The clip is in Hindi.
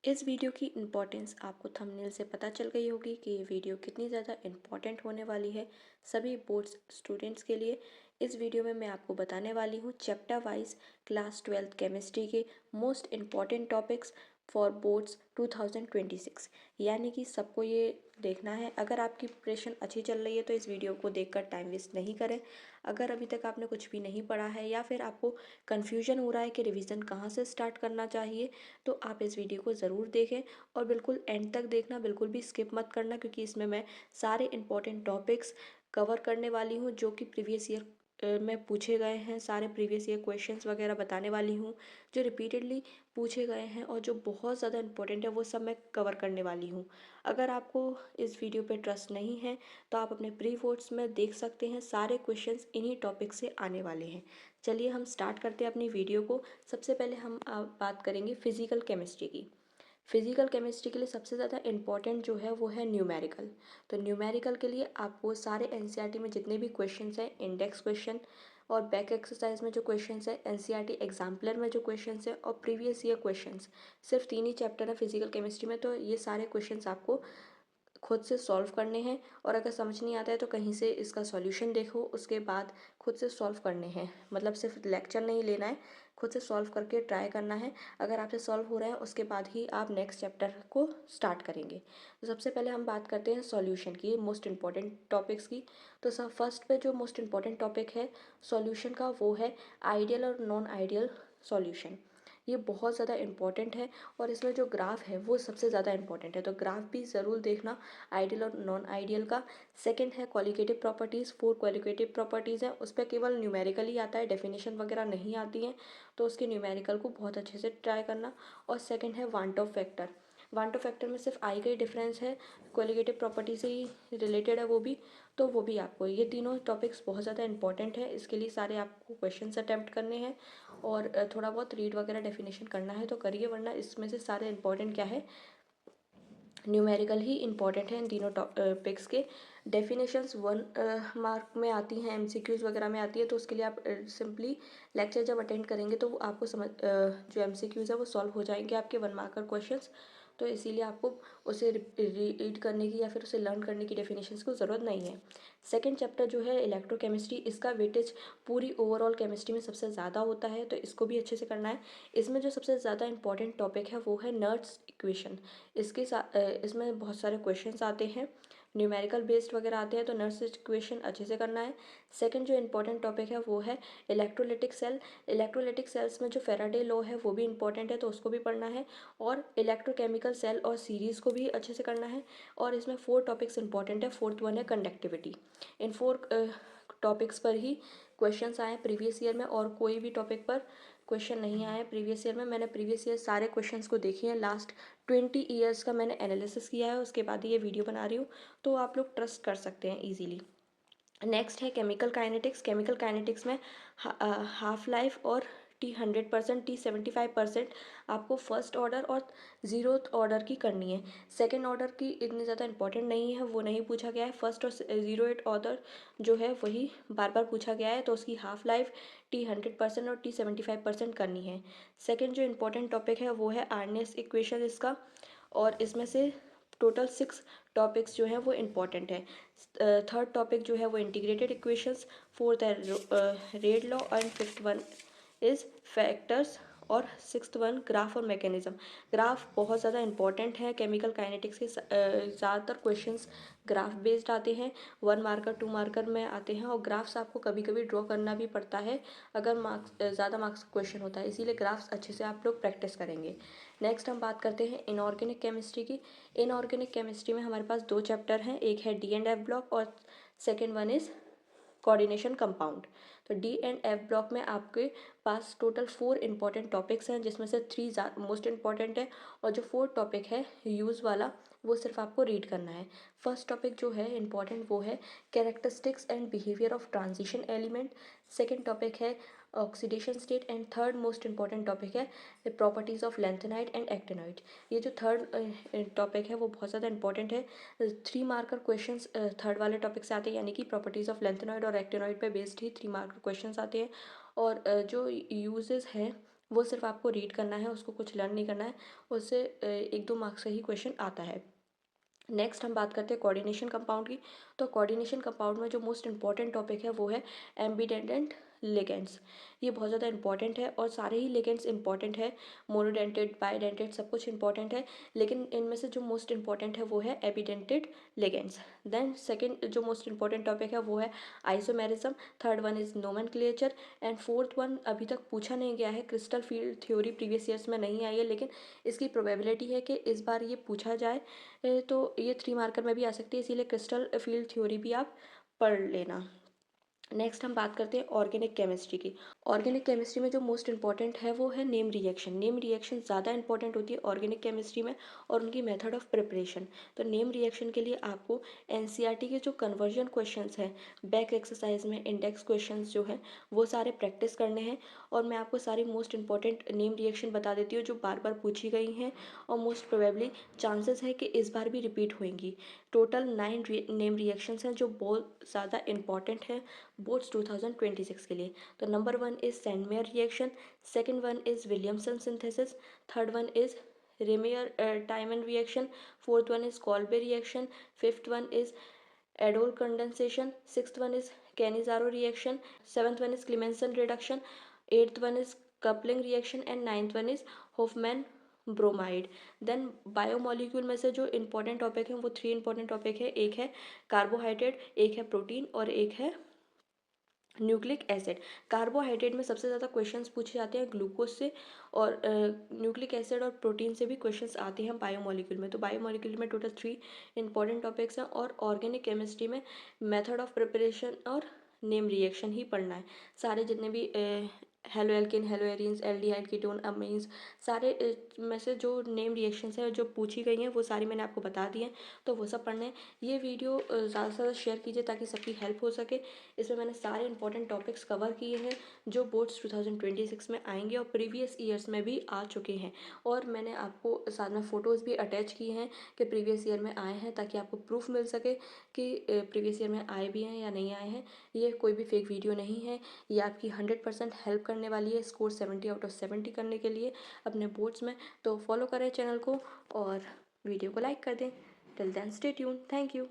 इस वीडियो की इम्पोर्टेंस आपको थंबनेल से पता चल गई होगी कि ये वीडियो कितनी ज़्यादा इम्पोर्टेंट होने वाली है सभी बोर्ड्स स्टूडेंट्स के लिए। इस वीडियो में मैं आपको बताने वाली हूँ chapter wise class 12th chemistry के most important topics for boards 2026। यानी कि सबको ये देखना है। अगर आपकी प्रिपरेशन अच्छी चल रही है तो इस वीडियो को देखकर टाइम वेस्ट नहीं करें। अगर अभी तक आपने कुछ भी नहीं पढ़ा है या फिर आपको कन्फ्यूजन हो रहा है कि रिवीजन कहाँ से स्टार्ट करना चाहिए, तो आप इस वीडियो को ज़रूर देखें और बिल्कुल एंड तक देखना, बिल्कुल भी स्किप मत करना, क्योंकि इसमें मैं सारे इंपॉर्टेंट टॉपिक्स कवर करने वाली हूँ जो कि प्रीवियस ईयर में पूछे गए हैं। सारे प्रीवियस ईयर क्वेश्चंस वगैरह बताने वाली हूँ जो रिपीटेडली पूछे गए हैं और जो बहुत ज़्यादा इंपॉर्टेंट है, वो सब मैं कवर करने वाली हूँ। अगर आपको इस वीडियो पे ट्रस्ट नहीं है तो आप अपने प्री बोर्ड्स में देख सकते हैं, सारे क्वेश्चंस इन्हीं टॉपिक से आने वाले हैं। चलिए हम स्टार्ट करते हैं अपनी वीडियो को। सबसे पहले हम बात करेंगे फिजिकल केमिस्ट्री की। फिजिकल केमिस्ट्री के लिए सबसे ज़्यादा इम्पॉर्टेंट जो है वो है न्यूमेरिकल। तो न्यूमेरिकल के लिए आपको सारे एनसीईआरटी में जितने भी क्वेश्चंस हैं, इंडेक्स क्वेश्चन और बैक एक्सरसाइज में जो क्वेश्चंस है, एनसीईआरटी एग्जाम्पलर में जो क्वेश्चंस है और प्रीवियस ईयर क्वेश्चंस, सिर्फ 3 ही चैप्टर है फिजिकल केमिस्ट्री में। तो ये सारे क्वेश्चंस आपको खुद से सॉल्व करने हैं और अगर समझ नहीं आता है तो कहीं से इसका सॉल्यूशन देखो, उसके बाद खुद से सॉल्व करने हैं। मतलब सिर्फ लेक्चर नहीं लेना है, खुद से सॉल्व करके ट्राई करना है। अगर आपसे सॉल्व हो रहा है उसके बाद ही आप नेक्स्ट चैप्टर को स्टार्ट करेंगे। तो सबसे पहले हम बात करते हैं सॉल्यूशन की, मोस्ट इंपॉर्टेंट टॉपिक्स की। तो सब फर्स्ट पे जो मोस्ट इंपॉर्टेंट टॉपिक है सॉल्यूशन का, वो है आइडियल और नॉन आइडियल सॉल्यूशन। ये बहुत ज़्यादा इंपॉर्टेंट है और इसमें जो ग्राफ है वो सबसे ज़्यादा इंपॉर्टेंट है, तो ग्राफ भी ज़रूर देखना आइडियल और नॉन आइडियल का। सेकंड है क्वालिटेटिव प्रॉपर्टीज़। 4 क्वालिटेटिव प्रॉपर्टीज़ हैं, उस पर केवल न्यूमेरिकल ही आता है, डेफिनेशन वगैरह नहीं आती हैं, तो उसके न्यूमेरिकल को बहुत अच्छे से ट्राई करना। और सेकंड है want of factor. Want of factor में सिर्फ आई का ही डिफरेंस है, क्वालिटेटिव प्रॉपर्टी से ही रिलेटेड है वो भी, तो वो भी आपको, ये तीनों टॉपिक्स बहुत ज़्यादा इंपॉर्टेंट है। इसके लिए सारे आपको क्वेश्चंस अटैम्प्ट करने हैं और थोड़ा बहुत रीड वगैरह डेफिनेशन करना है तो करिए, वरना इसमें से सारे इंपॉर्टेंट क्या है, न्यूमेरिकल ही इंपॉर्टेंट है इन तीनों टॉपिक्स के। डेफिनेशंस 1 मार्क में आती हैं, एमसीक्यूज़ वगैरह में आती है, तो उसके लिए आप सिंपली लेक्चर जब अटेंड करेंगे तो आपको जो एमसीक्यूज़ है वो सॉल्व हो जाएंगे आपके 1 मार्कर क्वेश्चंस। तो इसीलिए आपको उसे रीड करने की या फिर उसे लर्न करने की डेफिनेशंस को ज़रूरत नहीं है। सेकेंड चैप्टर जो है इलेक्ट्रोकेमिस्ट्री, इसका वेटेज पूरी ओवरऑल केमिस्ट्री में सबसे ज़्यादा होता है, तो इसको भी अच्छे से करना है। इसमें जो सबसे ज़्यादा इंपॉर्टेंट टॉपिक है वो है नर्ड्स इक्वेशन। इसमें बहुत सारे क्वेश्चंस आते हैं, न्यूमेरिकल बेस्ड वगैरह आते हैं, तो नर्ड्स इक्वेशन अच्छे से करना है। सेकंड जो इंपॉर्टेंट टॉपिक है वो है इलेक्ट्रोलिटिक सेल। इलेक्ट्रोलिटिक सेल्स में जो फेराडे लॉ है वो भी इंपॉर्टेंट है, तो उसको भी पढ़ना है। और इलेक्ट्रोकेमिकल सेल और सीरीज़ को भी अच्छे से करना है। और इसमें 4 टॉपिक्स इंपॉर्टेंट है। फोर्थ वन है कंडक्टिविटी। इन 4 टॉपिक्स पर ही क्वेश्चंस आए प्रीवियस ईयर में, और कोई भी टॉपिक पर क्वेश्चन नहीं आए प्रीवियस ईयर में। मैंने प्रीवियस ईयर सारे क्वेश्चंस को देखे हैं, लास्ट 20 ईयर्स का मैंने एनालिसिस किया है, उसके बाद ये वीडियो बना रही हूँ, तो आप लोग ट्रस्ट कर सकते हैं ईजीली। नेक्स्ट है केमिकल काइनेटिक्स। केमिकल काइनेटिक्स में हाफ लाइफ और T 100%, T 75% आपको फर्स्ट ऑर्डर और 0th ऑर्डर की करनी है। सेकेंड ऑर्डर की इतनी ज़्यादा इंपॉर्टेंट नहीं है, वो नहीं पूछा गया है। फर्स्ट और 0th ऑर्डर जो है वही बार बार पूछा गया है, तो उसकी हाफ लाइफ T 100% और T 75% करनी है। सेकेंड जो इंपॉर्टेंट टॉपिक है वो है आर्नेस इक्वेशन इसका, और इसमें से टोटल 6 टॉपिक्स जो हैं वो इम्पॉर्टेंट है। थर्ड टॉपिक जो है वो इंटीग्रेटेड इक्वेशंस, फोर्थ है red law, and fifth one is factors, और सिक्स्थ वन ग्राफ और मैकेनिज्म। ग्राफ बहुत ज़्यादा इंपॉर्टेंट है केमिकल काइनेटिक्स के। ज़्यादातर क्वेश्चंस ग्राफ बेस्ड आते हैं, 1 मार्कर 2 मार्कर में आते हैं, और ग्राफ्स आपको कभी कभी ड्रॉ करना भी पड़ता है अगर ज़्यादा मार्क्स क्वेश्चन होता है, इसीलिए ग्राफ्स अच्छे से आप लोग प्रैक्टिस करेंगे। नेक्स्ट हम बात करते हैं इनऑर्गेनिक केमिस्ट्री की। इनऑर्गेनिक केमिस्ट्री में हमारे पास 2 चैप्टर हैं, एक है डी एंड एफ ब्लॉक और second one is coordination compound. तो डी एंड एफ ब्लॉक में आपके पास टोटल 4 इंपॉर्टेंट टॉपिक्स हैं, जिसमें से 3 मोस्ट इंपॉर्टेंट है, और जो 4th टॉपिक है यूज़ वाला वो सिर्फ आपको रीड करना है। फर्स्ट टॉपिक जो है इंपॉर्टेंट वो है characteristics and behaviour of transition element. Second topic है oxidation state, and third most important topic है the properties of lanthanide and actinide. ये जो थर्ड टॉपिक है वो बहुत ज़्यादा इंपॉर्टेंट है। 3 मार्कर क्वेश्चंस थर्ड वाले टॉपिक से आते हैं, यानी कि प्रॉपर्टीज़ ऑफ लैंथेनॉइड और एक्टिनॉइड पे बेस्ड ही 3 मार्कर क्वेश्चंस आते हैं। और जो यूजेस हैं वो सिर्फ आपको रीड करना है, उसको कुछ लर्न नहीं करना है, उससे 1-2 मार्क्स का ही क्वेश्चन आता है। नेक्स्ट हम बात करते हैं कोऑर्डिनेशन कंपाउंड की। तो कोऑर्डिनेशन कंपाउंड में जो मोस्ट इंपॉर्टेंट टॉपिक है वो है एम्बीडेंटेड लिगेंड्स। ये बहुत ज़्यादा इंपॉर्टेंट है और सारे ही लिगेंड्स इंपॉर्टेंट है, मोनोडेंटेड बाइडेंटेड सब कुछ इंपॉर्टेंट है, लेकिन इनमें से जो मोस्ट इंपॉर्टेंट है वो है एम्बीडेंटेड लिगेंड्स। देन सेकंड जो मोस्ट इंपॉर्टेंट टॉपिक है वो है isomerism, third one is nomenclature, and fourth one अभी तक पूछा नहीं गया है, crystal field theory previous years में नहीं आई है, लेकिन इसकी प्रोबेबिलिटी है कि इस बार ये पूछा जाए। तो ये 3 मार्कर में भी आ सकती है, इसीलिए क्रिस्टल फील्ड थ्योरी भी आप पढ़ लेना। नेक्स्ट हम बात करते हैं ऑर्गेनिक केमिस्ट्री की। ऑर्गेनिक केमिस्ट्री में जो मोस्ट इंपॉर्टेंट है वो है नेम रिएक्शन। नेम रिएक्शन ज़्यादा इंपॉर्टेंट होती है ऑर्गेनिक केमिस्ट्री में, और उनकी मेथड ऑफ प्रिपरेशन। तो नेम रिएक्शन के लिए आपको एनसीईआरटी के जो कन्वर्जन क्वेश्चंस हैं, बैक एक्सरसाइज में इंडेक्स क्वेश्चंस जो हैं वो सारे प्रैक्टिस करने हैं। और मैं आपको सारी मोस्ट इंपॉर्टेंट नेम रिएक्शन बता देती हूँ जो बार बार पूछी गई हैं और मोस्ट प्रोबेबली चांसेस है कि इस बार भी रिपीट होंगी। टोटल 9 नेम रिएक्शंस हैं जो बहुत ज़्यादा इंपॉर्टेंट है बोर्ड्स 2026 के लिए। तो number 1 is Sandmeyer reaction, second one is Williamson synthesis, third one is Reimer Tiemann reaction, fourth one is Kolbe reaction, fifth one is aldol condensation, sixth one is Cannizzaro reaction, seventh one is Clemmensen reduction, eighth one is coupling reaction, and ninth one is Hofmann bromide. Then biomolecule में से जो इंपॉर्टेंट टॉपिक हैं वो 3 इंपॉर्टेंट टॉपिक है, एक है कार्बोहाइड्रेट, एक है प्रोटीन और एक है न्यूक्लिक एसिड। कार्बोहाइड्रेट में सबसे ज़्यादा क्वेश्चंस पूछे जाते हैं ग्लूकोज से, और न्यूक्लिक एसिड और प्रोटीन से भी क्वेश्चंस आते हैं बायोमोलिक्यूल में। तो बायोमोलिक्यूल में टोटल 3 इंपॉर्टेंट टॉपिक्स हैं, और ऑर्गेनिक केमिस्ट्री में मेथड ऑफ प्रिपरेशन और नेम रिएक्शन ही पढ़ना है। सारे जितने भी haloalkane, haloarenes, aldehyde ketone, amines, सारे में से जो नेम रिएक्शंस हैं जो पूछी गई हैं वो सारी मैंने आपको बता दी हैं, तो वो सब पढ़ने हैं। ये वीडियो ज़्यादा से ज़्यादा शेयर कीजिए ताकि सबकी हेल्प हो सके। इसमें मैंने सारे इंपॉर्टेंट टॉपिक्स कवर किए हैं जो बोर्ड्स 2026 में आएंगे और प्रीवियस ईयर्स में भी आ चुके हैं, और मैंने आपको साथ में फ़ोटोज़ भी अटैच किए हैं कि प्रीवियस ईयर में आए हैं, ताकि आपको प्रूफ मिल सके कि प्रीवियस ईयर में आए भी हैं या नहीं आए हैं। ये कोई भी फेक वीडियो नहीं है, ये आपकी 100% हेल्प करने वाली है स्कोर 70 आउट ऑफ 70 करने के लिए अपने बोर्ड्स में। तो फॉलो करें चैनल को और वीडियो को लाइक कर दें। Till then stay tune, thank you.